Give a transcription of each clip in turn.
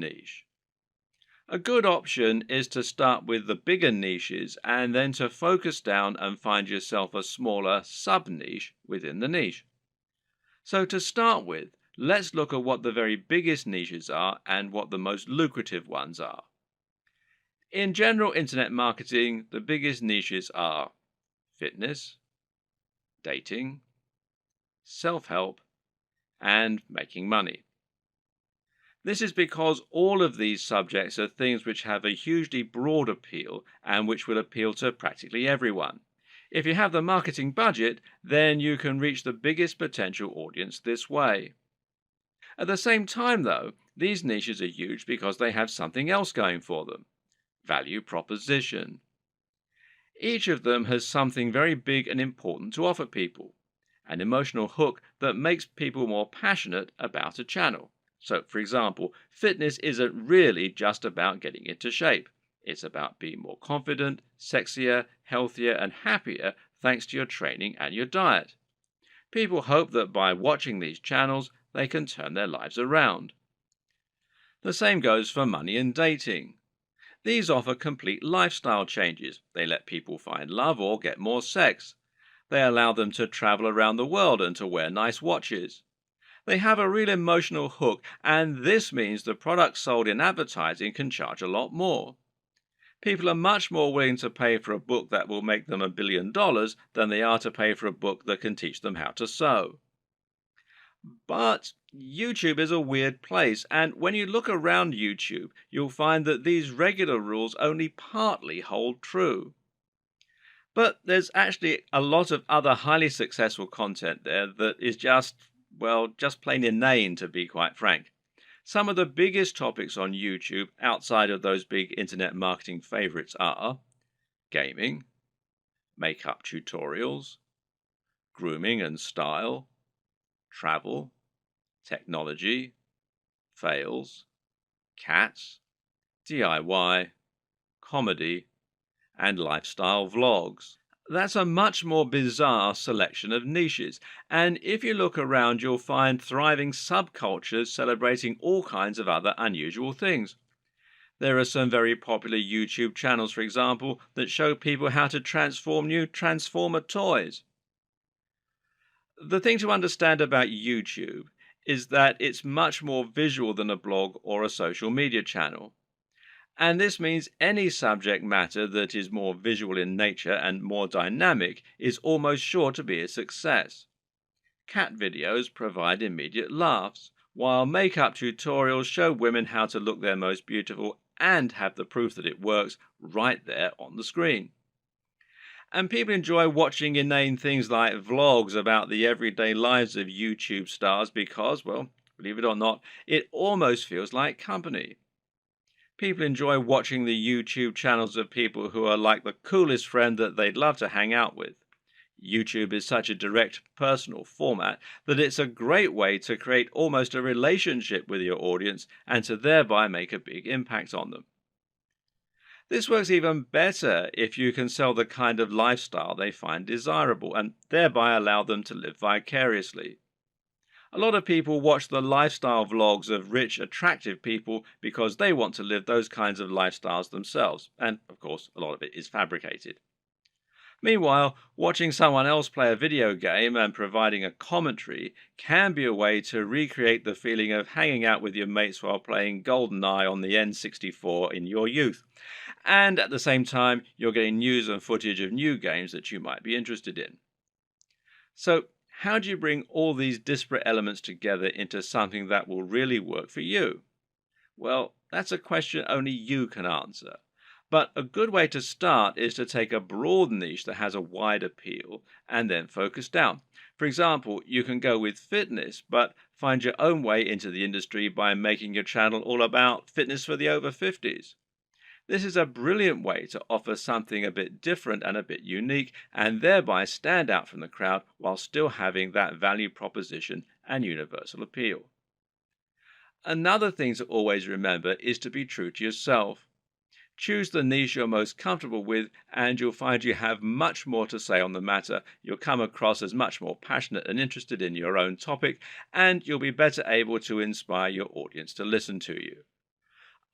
niche. A good option is to start with the bigger niches and then to focus down and find yourself a smaller sub niche within the niche. So, to start with, let's look at what the very biggest niches are and what the most lucrative ones are. In general internet marketing, the biggest niches are fitness, dating, self help, and making money. This is because all of these subjects are things which have a hugely broad appeal and which will appeal to practically everyone. If you have the marketing budget, then you can reach the biggest potential audience this way. At the same time, though, these niches are huge because they have something else going for them: value proposition. Each of them has something very big and important to offer people, an emotional hook that makes people more passionate about a channel. So, for example, fitness isn't really just about getting into shape. It's about being more confident, sexier, healthier, and happier thanks to your training and your diet. People hope that by watching these channels, they can turn their lives around. The same goes for money and dating. These offer complete lifestyle changes. They let people find love or get more sex. They allow them to travel around the world and to wear nice watches. They have a real emotional hook, and this means the products sold in advertising can charge a lot more. People are much more willing to pay for a book that will make them $1 billion than they are to pay for a book that can teach them how to sew. But YouTube is a weird place, and when you look around YouTube, you'll find that these regular rules only partly hold true. But there's actually a lot of other highly successful content there that is just plain inane, to be quite frank. Some of the biggest topics on YouTube outside of those big internet marketing favorites are gaming, makeup tutorials, grooming and style, travel, technology, fails, cats, DIY, comedy, and lifestyle vlogs. That's a much more bizarre selection of niches, and if you look around, you'll find thriving subcultures celebrating all kinds of other unusual things. There are some very popular YouTube channels, for example, that show people how to transform new Transformer toys. The thing to understand about YouTube is that it's much more visual than a blog or a social media channel. And this means any subject matter that is more visual in nature and more dynamic is almost sure to be a success. Cat videos provide immediate laughs, while makeup tutorials show women how to look their most beautiful and have the proof that it works right there on the screen. And people enjoy watching inane things like vlogs about the everyday lives of YouTube stars because, well, believe it or not, it almost feels like company. People enjoy watching the YouTube channels of people who are like the coolest friend that they'd love to hang out with. YouTube is such a direct, personal format that it's a great way to create almost a relationship with your audience and to thereby make a big impact on them. This works even better if you can sell the kind of lifestyle they find desirable and thereby allow them to live vicariously. A lot of people watch the lifestyle vlogs of rich, attractive people because they want to live those kinds of lifestyles themselves, and of course, a lot of it is fabricated. Meanwhile, watching someone else play a video game and providing a commentary can be a way to recreate the feeling of hanging out with your mates while playing GoldenEye on the N64 in your youth. And at the same time, you're getting news and footage of new games that you might be interested in. So, how do you bring all these disparate elements together into something that will really work for you? Well, that's a question only you can answer. But a good way to start is to take a broad niche that has a wide appeal and then focus down. For example, you can go with fitness, but find your own way into the industry by making your channel all about fitness for the over 50s. This is a brilliant way to offer something a bit different and a bit unique, and thereby stand out from the crowd while still having that value proposition and universal appeal. Another thing to always remember is to be true to yourself. Choose the niche you're most comfortable with, and you'll find you have much more to say on the matter. You'll come across as much more passionate and interested in your own topic, and you'll be better able to inspire your audience to listen to you.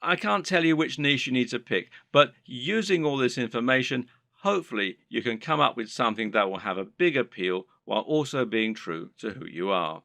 I can't tell you which niche you need to pick, but using all this information, hopefully you can come up with something that will have a big appeal while also being true to who you are.